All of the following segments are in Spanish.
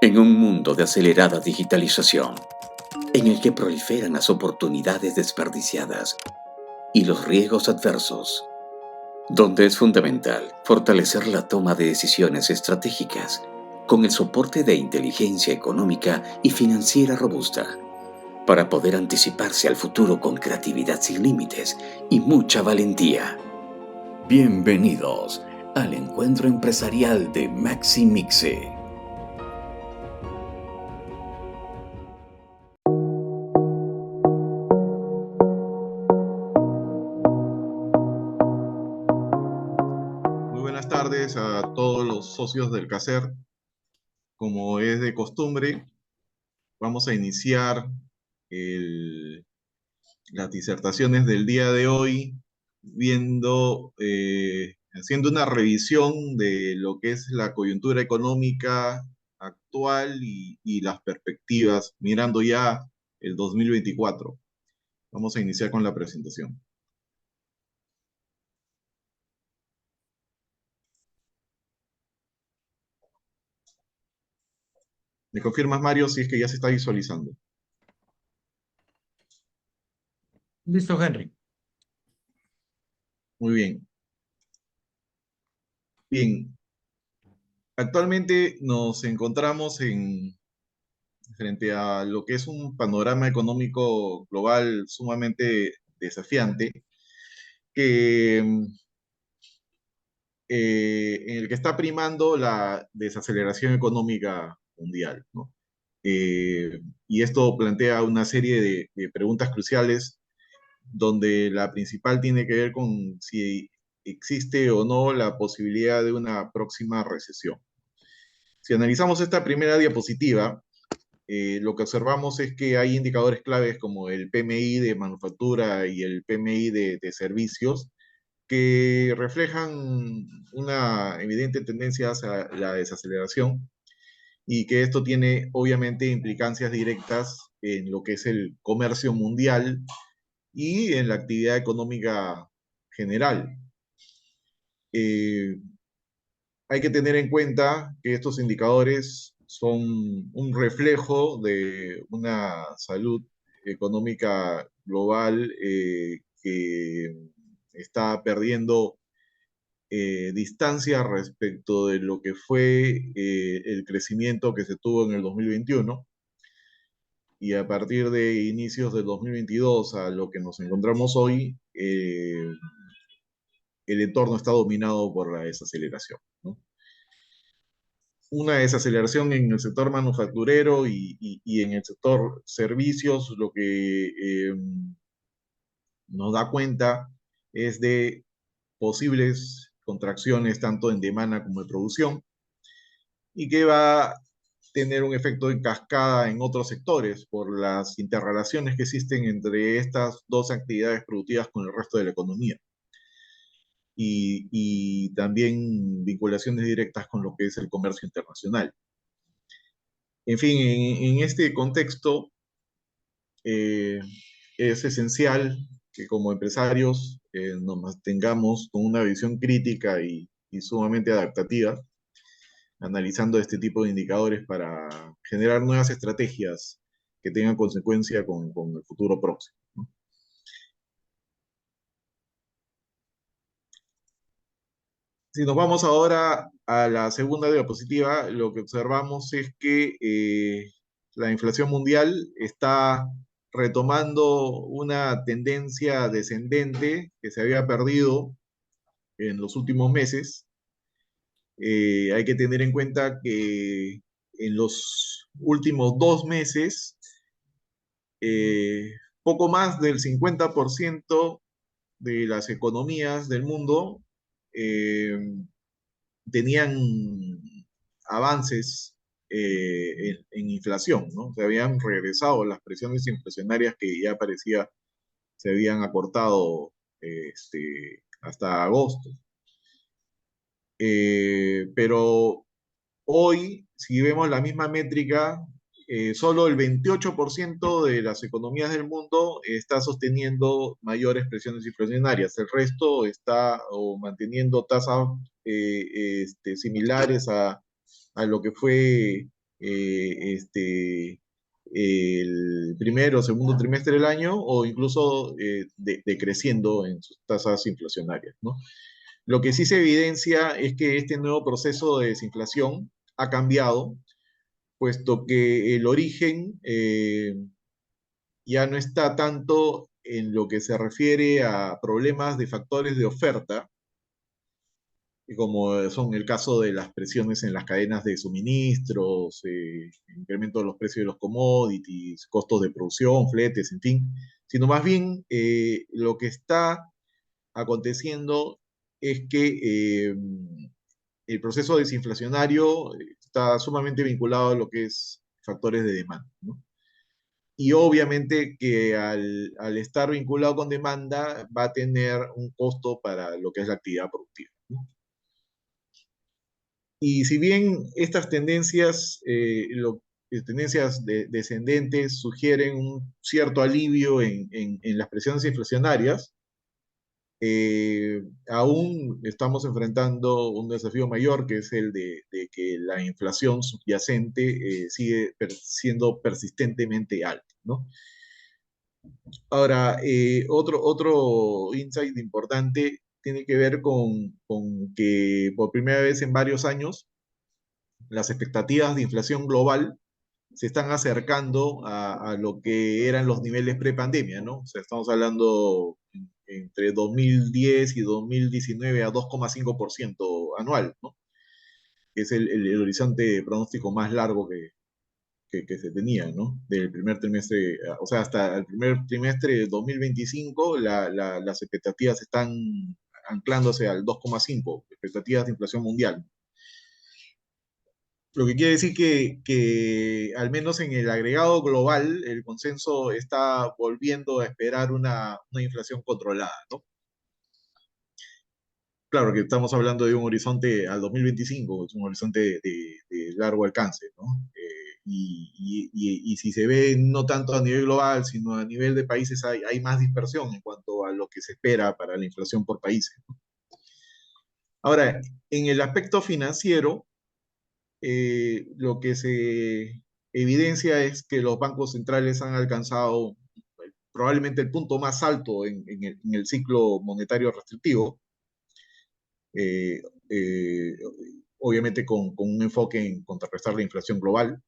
En un mundo de acelerada digitalización, en el que proliferan las oportunidades desperdiciadas y los riesgos adversos, donde es fundamental fortalecer la toma de decisiones estratégicas con el soporte de inteligencia económica y financiera robusta, para poder anticiparse al futuro con creatividad sin límites y mucha valentía. Bienvenidos al encuentro empresarial de Maxi Mixe. Muy buenas tardes a todos los socios del CACER. Como es de costumbre, vamos a iniciar las disertaciones del día de hoy haciendo una revisión de lo que es la coyuntura económica actual y las perspectivas, mirando ya el 2024. Vamos a iniciar con la presentación. ¿Me confirmas, Mario, si es que ya se está visualizando? Listo, Henry. Muy bien. Bien, actualmente nos encontramos frente a lo que es un panorama económico global sumamente desafiante, que, en el que está primando la desaceleración económica mundial, ¿no? Y esto plantea una serie de preguntas cruciales, donde la principal tiene que ver con si existe o no la posibilidad de una próxima recesión. Si analizamos esta primera diapositiva, lo que observamos es que hay indicadores claves como el PMI de manufactura y el PMI de servicios que reflejan una evidente tendencia hacia la desaceleración, y que esto tiene obviamente implicancias directas en lo que es el comercio mundial y en la actividad económica general. Hay que tener en cuenta que estos indicadores son un reflejo de una salud económica global que está perdiendo distancia respecto de lo que fue el crecimiento que se tuvo en el 2021, y a partir de inicios del 2022 a lo que nos encontramos hoy, el entorno está dominado por la desaceleración, ¿no? Una desaceleración en el sector manufacturero y en el sector servicios, lo que nos da cuenta es de posibles contracciones tanto en demanda como en producción, y que va a tener un efecto en cascada en otros sectores por las interrelaciones que existen entre estas dos actividades productivas con el resto de la economía, y también vinculaciones directas con lo que es el comercio internacional. En fin, en este contexto eh, es esencial que como empresarios nos mantengamos con una visión crítica y sumamente adaptativa, analizando este tipo de indicadores para generar nuevas estrategias que tengan consecuencia con el futuro próximo, ¿no? Si nos vamos ahora a la segunda diapositiva, lo que observamos es que la inflación mundial está retomando una tendencia descendente que se había perdido en los últimos meses. Hay que tener en cuenta que en los últimos 2 meses, poco más del 50% de las economías del mundo eh, tenían avances en inflación, ¿no? Se habían regresado las presiones inflacionarias que ya parecía se habían acortado hasta agosto. Pero hoy, si vemos la misma métrica, solo el 28% de las economías del mundo está sosteniendo mayores presiones inflacionarias. El resto está manteniendo tasas similares a lo que fue el primero o segundo trimestre del año o incluso decreciendo en sus tasas inflacionarias, ¿no? Lo que sí se evidencia es que este nuevo proceso de desinflación ha cambiado, puesto que el origen ya no está tanto en lo que se refiere a problemas de factores de oferta, como son el caso de las presiones en las cadenas de suministros, incremento de los precios de los commodities, costos de producción, fletes, en fin, sino más bien lo que está aconteciendo es que el proceso desinflacionario está sumamente vinculado a lo que es factores de demanda, ¿no? Y obviamente que al estar vinculado con demanda va a tener un costo para lo que es la actividad productiva, ¿no? Y si bien estas tendencias, tendencias descendentes sugieren un cierto alivio en las presiones inflacionarias, aún estamos enfrentando un desafío mayor, que es el de que la inflación subyacente sigue siendo persistentemente alta, ¿no? Ahora, otro insight importante tiene que ver con que por primera vez en varios años las expectativas de inflación global se están acercando a lo que eran los niveles prepandemia, ¿no? O sea, estamos hablando entre 2010 y 2019 a 2,5% anual, ¿no? Que es el horizonte pronóstico más largo que se tenía, ¿no? Del primer trimestre, o sea, hasta el primer trimestre de 2025, las expectativas están anclándose al 2,5, expectativas de inflación mundial. Lo que quiere decir que al menos en el agregado global, el consenso está volviendo a esperar una inflación controlada, ¿no? Claro que estamos hablando de un horizonte al 2025, es un horizonte de largo alcance, ¿no? Y si se ve no tanto a nivel global, sino a nivel de países, hay más dispersión en cuanto a lo que se espera para la inflación por países, ¿no? Ahora, en el aspecto financiero, lo que se evidencia es que los bancos centrales han alcanzado probablemente el punto más alto en el ciclo monetario restrictivo, eh, eh, obviamente con un enfoque en contrarrestar la inflación global.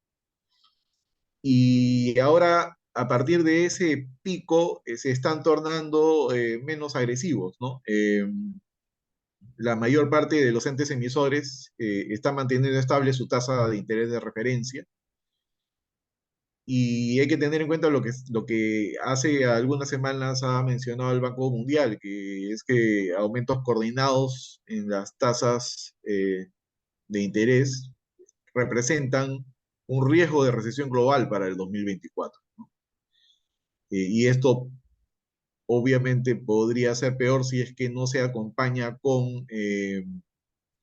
Y ahora, a partir de ese pico, se están tornando menos agresivos, ¿no? La mayor parte de los entes emisores están manteniendo estable su tasa de interés de referencia. Y hay que tener en cuenta lo que hace algunas semanas ha mencionado el Banco Mundial, que es que aumentos coordinados en las tasas de interés representan un riesgo de recesión global para el 2024, ¿no? Y esto obviamente podría ser peor si es que no se acompaña con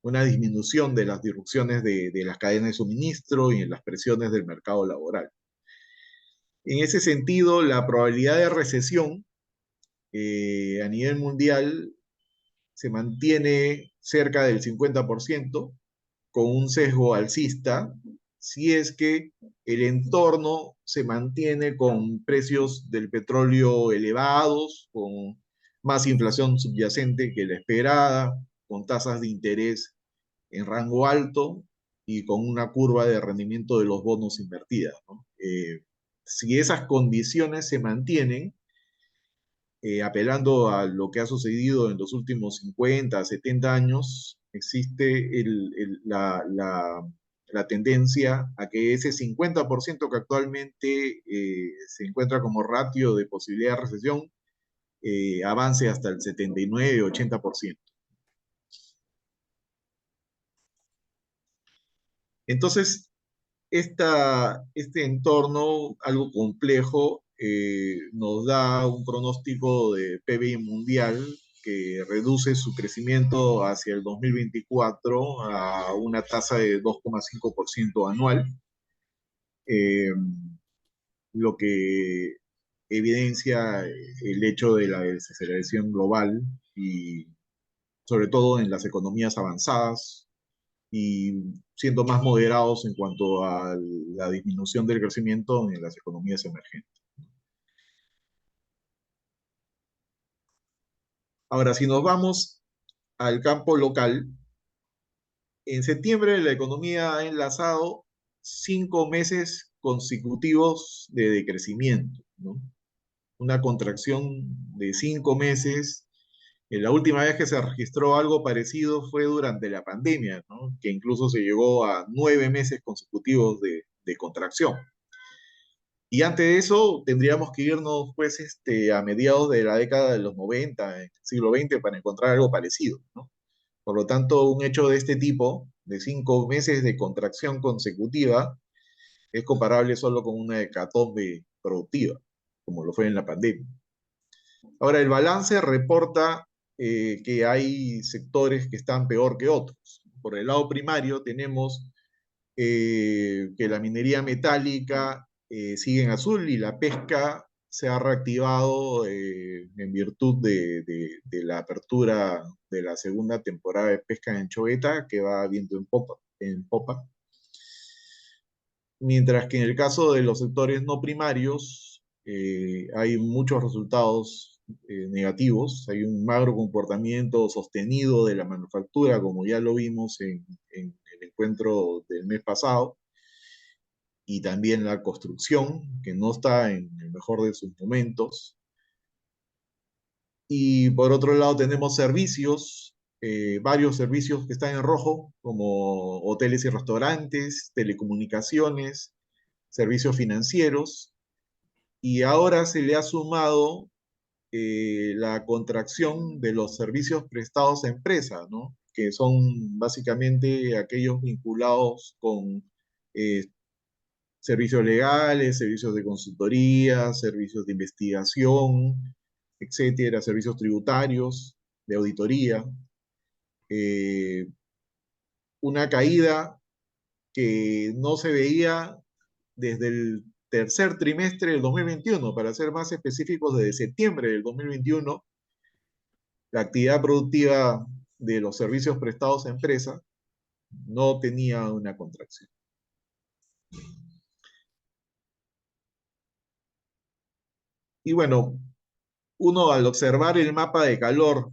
una disminución de las disrupciones de las cadenas de suministro y en las presiones del mercado laboral. En ese sentido, la probabilidad de recesión a nivel mundial se mantiene cerca del 50%, con un sesgo alcista, si es que el entorno se mantiene con precios del petróleo elevados, con más inflación subyacente que la esperada, con tasas de interés en rango alto y con una curva de rendimiento de los bonos invertida, ¿no? Si esas condiciones se mantienen, apelando a lo que ha sucedido en los últimos 50, 70 años, existe la tendencia a que ese 50% que actualmente se encuentra como ratio de posibilidad de recesión avance hasta el 79-80%. Entonces, este entorno, algo complejo, nos da un pronóstico de PBI mundial que reduce su crecimiento hacia el 2024 a una tasa de 2,5% anual, eh, lo que evidencia el hecho de la desaceleración global y sobre todo en las economías avanzadas, y siendo más moderados en cuanto a la disminución del crecimiento en las economías emergentes. Ahora, si nos vamos al campo local, en septiembre la economía ha enlazado 5 meses consecutivos de decrecimiento, ¿no? Una contracción de 5 meses. La última vez que se registró algo parecido fue durante la pandemia, ¿no? Que incluso se llegó a 9 meses consecutivos de contracción. Y antes de eso, tendríamos que irnos pues, a mediados de la década de los 90, en el siglo XX, para encontrar algo parecido, ¿no? Por lo tanto, un hecho de este tipo, de 5 meses de contracción consecutiva, es comparable solo con una hecatombe productiva, como lo fue en la pandemia. Ahora, el balance reporta que hay sectores que están peor que otros. Por el lado primario tenemos que la minería metálica sigue en azul y la pesca se ha reactivado en virtud de la apertura de la segunda temporada de pesca en Choveta, que va viento en popa. Mientras que en el caso de los sectores no primarios, hay muchos resultados negativos, hay un magro comportamiento sostenido de la manufactura, como ya lo vimos en el encuentro del mes pasado, y también la construcción, que no está en el mejor de sus momentos. Y por otro lado tenemos servicios, varios servicios que están en rojo, como hoteles y restaurantes, telecomunicaciones, servicios financieros, y ahora se le ha sumado la contracción de los servicios prestados a empresas, ¿no? Que son básicamente aquellos vinculados con servicios legales, servicios de consultoría, servicios de investigación, etcétera, servicios tributarios, de auditoría. Eh, una caída que no se veía desde el tercer trimestre del 2021, para ser más específicos, desde septiembre del 2021, la actividad productiva de los servicios prestados a empresas no tenía una contracción. Y bueno, uno al observar el mapa de calor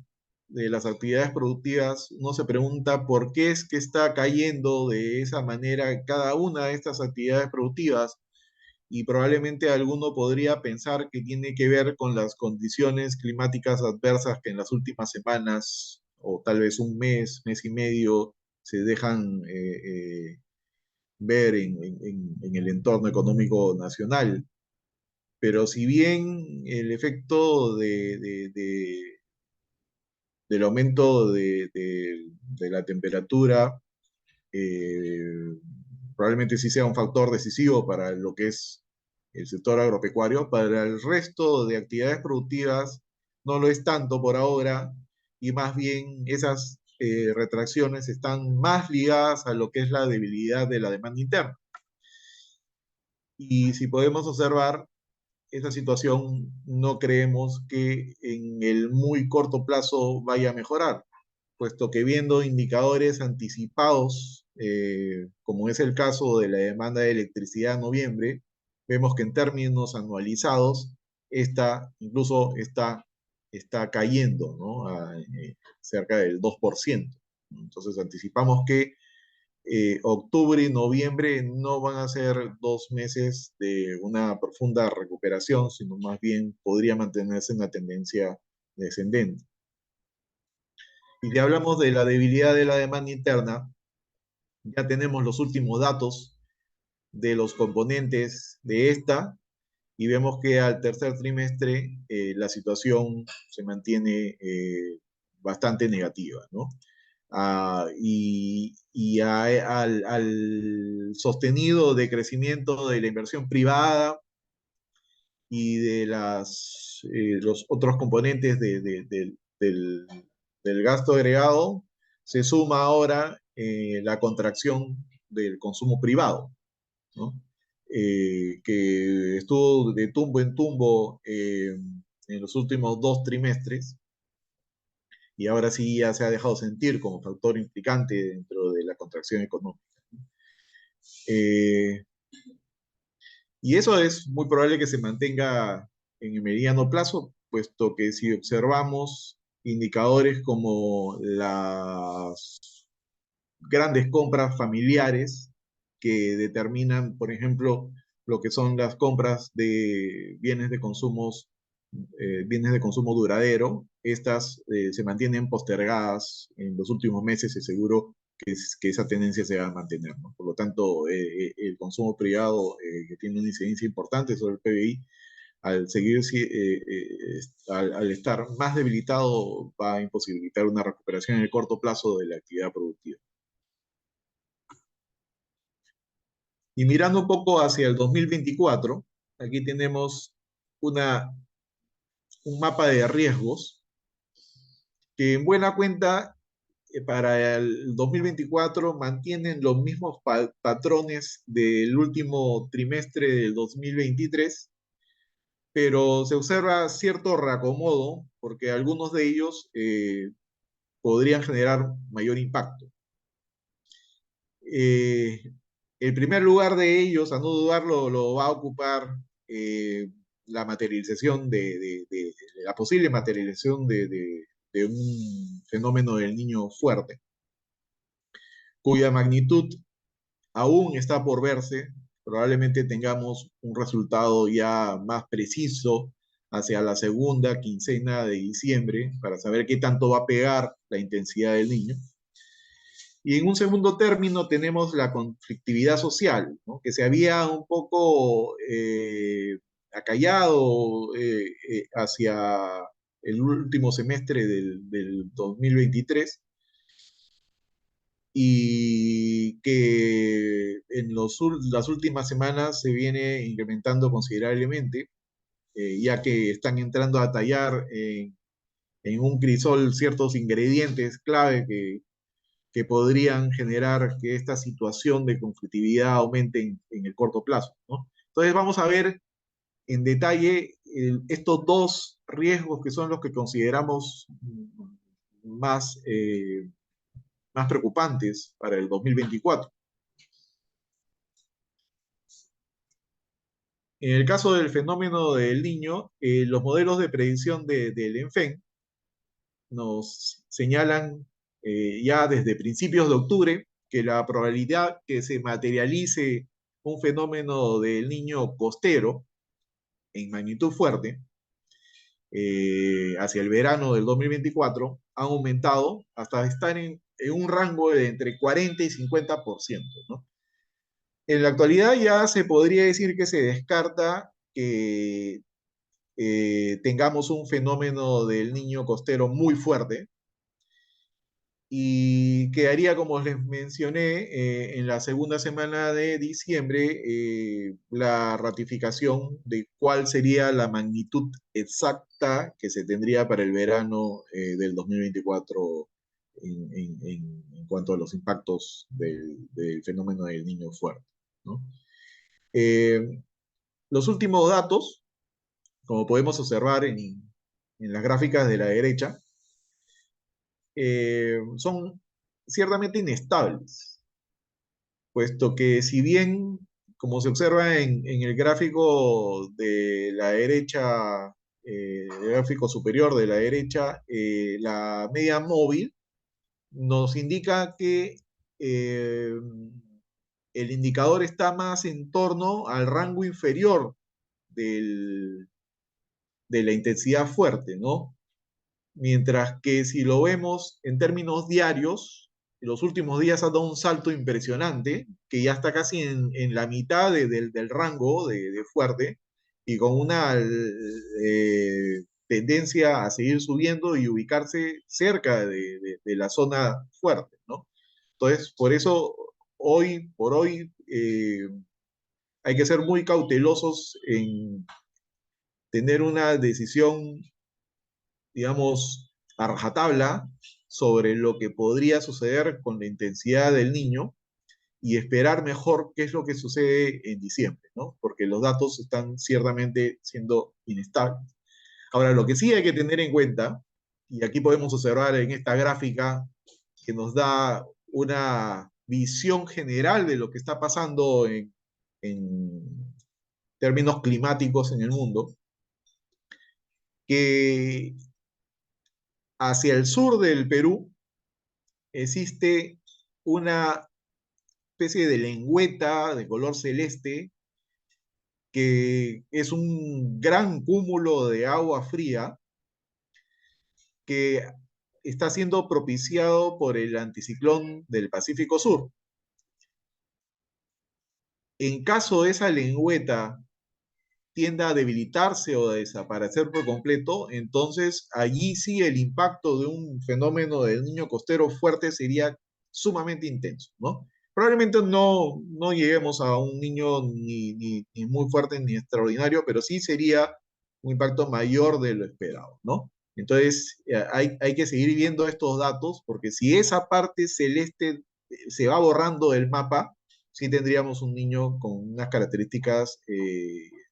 de las actividades productivas, uno se pregunta por qué es que está cayendo de esa manera cada una de estas actividades productivas, y probablemente alguno podría pensar que tiene que ver con las condiciones climáticas adversas que en las últimas semanas o tal vez un mes, mes y medio se dejan ver en el entorno económico nacional. Pero si bien el efecto del aumento de la temperatura eh, probablemente sí sea un factor decisivo para lo que es el sector agropecuario, para el resto de actividades productivas no lo es tanto por ahora, y más bien esas retracciones están más ligadas a lo que es la debilidad de la demanda interna. Y si podemos observar, esa situación no creemos que en el muy corto plazo vaya a mejorar, puesto que viendo indicadores anticipados, como es el caso de la demanda de electricidad en noviembre, vemos que en términos anualizados, esta incluso está cayendo, ¿no? Cerca del 2%. Entonces anticipamos que octubre y noviembre no van a ser 2 meses de una profunda recuperación, sino más bien podría mantenerse en una tendencia descendente. Y si hablamos de la debilidad de la demanda interna, ya tenemos los últimos datos de los componentes de esta, y vemos que al tercer trimestre la situación se mantiene bastante negativa, ¿no? Al sostenido de crecimiento de la inversión privada y de los otros componentes del gasto agregado, se suma ahora la contracción del consumo privado, ¿no? Que estuvo de tumbo en tumbo en los últimos 2 trimestres, y ahora sí ya se ha dejado sentir como factor implicante dentro de la contracción económica. Eh, y eso es muy probable que se mantenga en el mediano plazo, puesto que si observamos indicadores como las grandes compras familiares que determinan, por ejemplo, lo que son las compras de bienes de consumo duradero. Estas se mantienen postergadas en los últimos meses y seguro que esa tendencia se va a mantener, ¿no? Por lo tanto, el consumo privado, que tiene una incidencia importante sobre el PBI, al seguir, al estar más debilitado, va a imposibilitar una recuperación en el corto plazo de la actividad productiva. Y mirando un poco hacia el 2024, aquí tenemos una, un mapa de riesgos que en buena cuenta para el 2024 mantienen los mismos patrones del último trimestre del 2023, pero se observa cierto reacomodo porque algunos de ellos podrían generar mayor impacto. Eh, el primer lugar de ellos, a no dudarlo, lo va a ocupar la materialización de la posible materialización de un fenómeno del niño fuerte, cuya magnitud aún está por verse. Probablemente tengamos un resultado ya más preciso hacia la segunda quincena de diciembre para saber qué tanto va a pegar la intensidad del niño. Y en un segundo término tenemos la conflictividad social, ¿no? Que se había un poco acallado hacia el último semestre del 2023 y que en las últimas semanas se viene incrementando considerablemente, ya que están entrando a tallar en un crisol ciertos ingredientes clave que podrían generar que esta situación de conflictividad aumente en el corto plazo, ¿no? Entonces vamos a ver en detalle estos dos riesgos que son los que consideramos más, más preocupantes para el 2024. En el caso del fenómeno del niño, los modelos de predicción del ENFEN nos señalan ya desde principios de octubre que la probabilidad que se materialice un fenómeno del niño costero en magnitud fuerte hacia el verano del 2024 ha aumentado hasta estar en un rango de entre 40 y 50%, ¿no? En la actualidad ya se podría decir que se descarta que tengamos un fenómeno del niño costero muy fuerte, y quedaría, como les mencioné, en la segunda semana de diciembre la ratificación de cuál sería la magnitud exacta que se tendría para el verano del 2024 en cuanto a los impactos del fenómeno del niño fuerte, ¿no? Eh, los últimos datos, como podemos observar en las gráficas de la derecha, son ciertamente inestables, puesto que si bien, como se observa en el gráfico de la derecha, el gráfico superior de la derecha, la media móvil nos indica que eh, el indicador está más en torno al rango inferior del, de la intensidad fuerte, ¿no? Mientras que si lo vemos en términos diarios, en los últimos días ha dado un salto impresionante, que ya está casi en la mitad del rango de fuerte y con una tendencia a seguir subiendo y ubicarse cerca de la zona fuerte, ¿no? Entonces, por eso, hoy por hoy, hay que ser muy cautelosos en tener una decisión, digamos, a rajatabla sobre lo que podría suceder con la intensidad del niño y esperar mejor qué es lo que sucede en diciembre, ¿no? Porque los datos están ciertamente siendo inestables. Ahora, lo que sí hay que tener en cuenta Y aquí podemos observar en esta gráfica que nos da una visión general de lo que está pasando en términos climáticos en el mundo, que hacia el sur del Perú existe una especie de lengüeta de color celeste que es un gran cúmulo de agua fría que está siendo propiciado por el anticiclón del Pacífico Sur. En caso de esa lengüeta tienda a debilitarse o a desaparecer por completo, entonces allí sí el impacto de un fenómeno del niño costero fuerte sería sumamente intenso, ¿no? Probablemente no lleguemos a un niño ni muy fuerte ni extraordinario, pero sí sería un impacto mayor de lo esperado, ¿no? Entonces hay que seguir viendo estos datos porque si esa parte celeste se va borrando del mapa, sí tendríamos un niño con unas características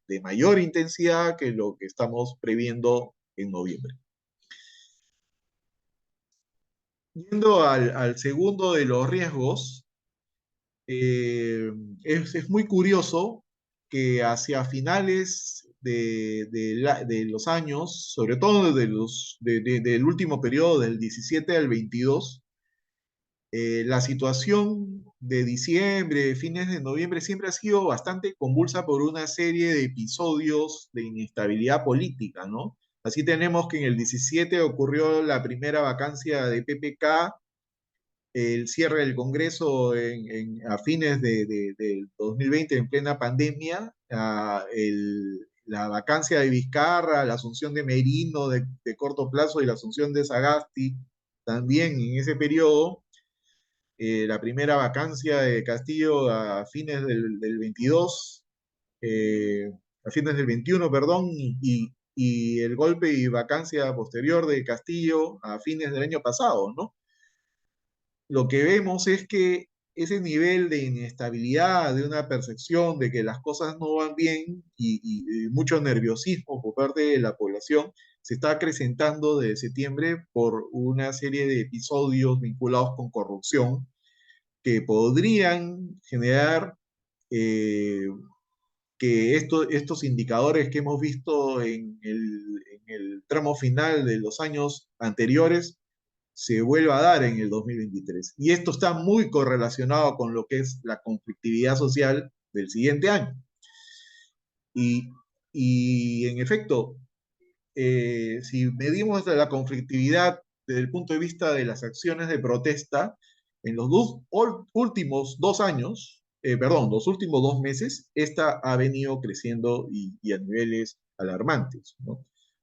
de mayor intensidad que lo que estamos previendo en noviembre. Yendo al segundo de los riesgos, eh, es muy curioso que hacia finales de los años, sobre todo del último periodo del 17 al 22, la situación de diciembre, fines de noviembre, siempre ha sido bastante convulsa por una serie de episodios de inestabilidad política, ¿no? Así tenemos que en el 17 ocurrió la primera vacancia de PPK, el cierre del Congreso a fines del 2020 en plena pandemia, la vacancia de Vizcarra, la asunción de Merino de corto plazo y la asunción de Sagasti también en ese periodo, la primera vacancia de Castillo a fines del 22, a fines del 21, perdón, y el golpe y vacancia posterior de Castillo a fines del año pasado, ¿no? Lo que vemos es que ese nivel de inestabilidad, de una percepción de que las cosas no van bien y mucho nerviosismo por parte de la población se está acrecentando desde septiembre por una serie de episodios vinculados con corrupción que podrían generar eh, que estos indicadores que hemos visto en el tramo final de los años anteriores se vuelva a dar en el 2023. Y esto está muy correlacionado con lo que es la conflictividad social del siguiente año. Y, y en efecto, si medimos la conflictividad desde el punto de vista de las acciones de protesta, en los últimos 2 años, perdón, los últimos 2 meses, esta ha venido creciendo y a niveles alarmantes, ¿no?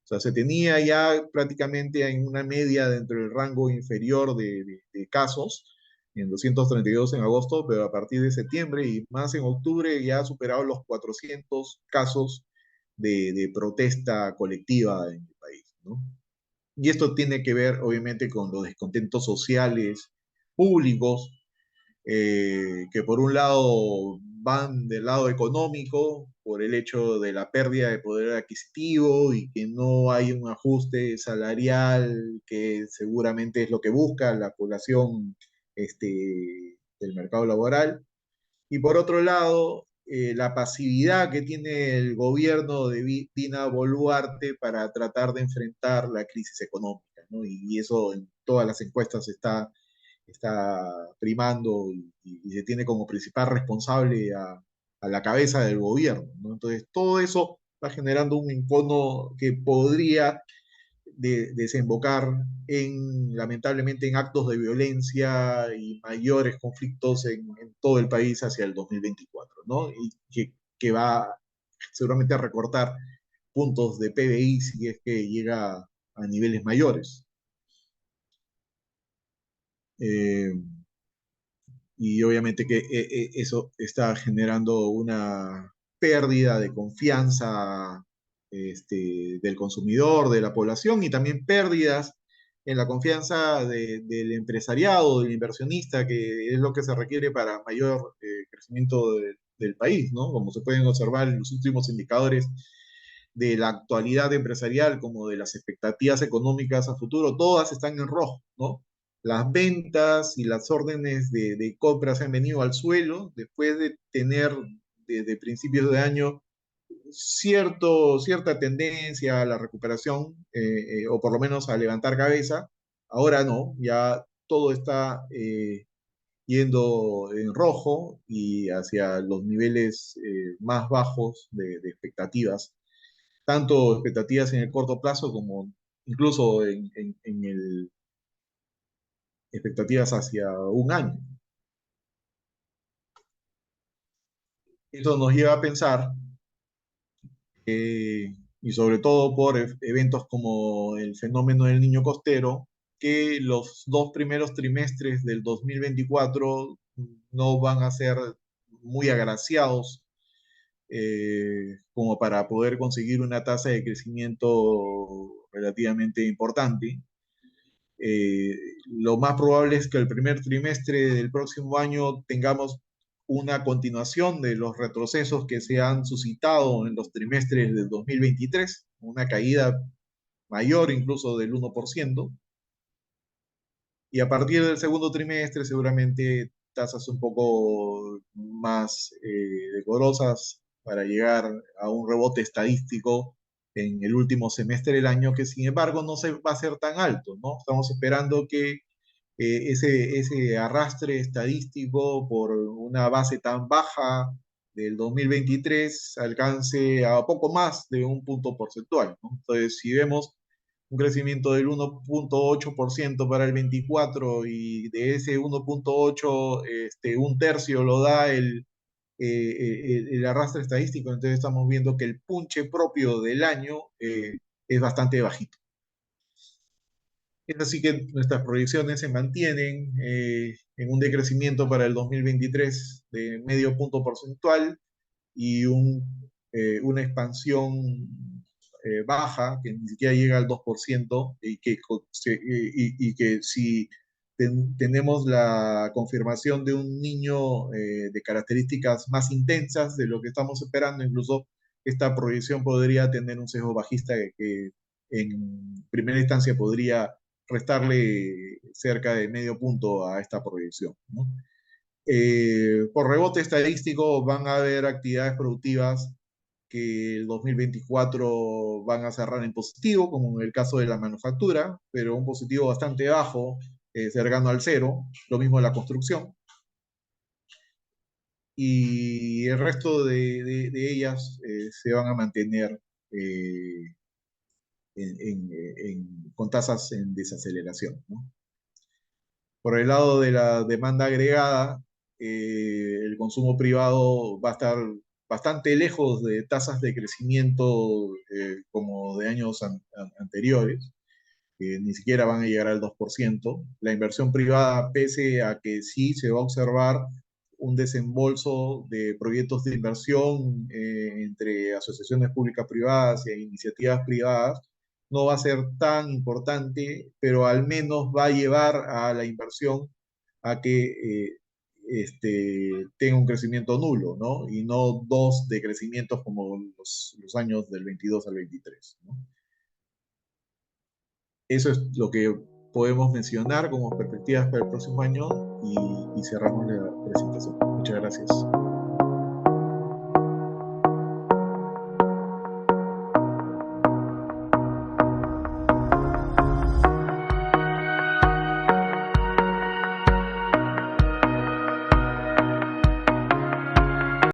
O sea, se tenía ya prácticamente en una media dentro del rango inferior de casos, en 232 en agosto, pero a partir de septiembre y más en octubre ya ha superado los 400 casos de protesta colectiva en el país, ¿no? Y esto tiene que ver, obviamente, con los descontentos sociales públicos, que por un lado van del lado económico, por el hecho de la pérdida de poder adquisitivo y que no hay un ajuste salarial, que seguramente es lo que busca la población del mercado laboral. Y por otro lado, la pasividad que tiene el gobierno de Dina Boluarte para tratar de enfrentar la crisis económica, ¿no? Y eso en todas las encuestas está primando y se tiene como principal responsable a la cabeza del gobierno, ¿no? Entonces, todo eso va generando un encono que podría desembocar lamentablemente, en actos de violencia y mayores conflictos en todo el país hacia el 2024, ¿no? Y que va seguramente a recortar puntos de PBI si es que llega a niveles mayores. Eh, y obviamente que eso está generando una pérdida de confianza del consumidor, de la población y también pérdidas en la confianza del empresariado, del inversionista, que es lo que se requiere para mayor crecimiento del país, ¿no? Como se pueden observar en los últimos indicadores, de la actualidad empresarial como de las expectativas económicas a futuro, todas están en rojo, ¿no? Las ventas y las órdenes de compra se han venido al suelo después de tener desde principios de año cierta tendencia a la recuperación, o por lo menos a levantar cabeza. Ahora no, ya todo está yendo en rojo y hacia los niveles más bajos de expectativas, tanto expectativas en el corto plazo como incluso en el expectativas hacia un año. Eso nos lleva a pensar, y sobre todo por eventos como el fenómeno del niño costero, que los dos primeros trimestres del 2024 no van a ser muy agraciados como para poder conseguir una tasa de crecimiento relativamente importante. Eh, lo más probable es que el primer trimestre del próximo año tengamos una continuación de los retrocesos que se han suscitado en los trimestres del 2023, una caída mayor incluso del 1%, y a partir del segundo trimestre seguramente tasas un poco más decorosas para llegar a un rebote estadístico en el último semestre del año, que sin embargo no se va a ser tan alto, ¿no? Estamos esperando que ese arrastre estadístico por una base tan baja del 2023 alcance a poco más de un punto porcentual, ¿no? Entonces, si vemos un crecimiento del 1,8% para el 24 y de ese 1,8, un tercio lo da el arrastre estadístico, entonces estamos viendo que el punche propio del año es bastante bajito. Es así que nuestras proyecciones se mantienen en un decrecimiento para el 2023 de medio punto porcentual y una expansión baja, que ni siquiera llega al 2%, y que si tenemos la confirmación de un niño de características más intensas de lo que estamos esperando, incluso esta proyección podría tener un sesgo bajista que en primera instancia podría restarle cerca de medio punto a esta proyección, ¿no? Por rebote estadístico van a haber actividades productivas que el 2024 van a cerrar en positivo, como en el caso de la manufactura, pero un positivo bastante bajo, cercano al cero, lo mismo la construcción, y el resto de ellas se van a mantener eh, con tasas en desaceleración, ¿no? Por el lado de la demanda agregada, el consumo privado va a estar bastante lejos de tasas de crecimiento como de años anteriores, que ni siquiera van a llegar al 2%. La inversión privada, pese a que sí se va a observar un desembolso de proyectos de inversión entre asociaciones públicas privadas e iniciativas privadas, no va a ser tan importante, pero al menos va a llevar a la inversión a que tenga un crecimiento nulo, ¿no? Y no dos decrecimientos como los años del 22 al 23, ¿no? Eso es lo que podemos mencionar como perspectivas para el próximo año y cerramos la presentación. Muchas gracias.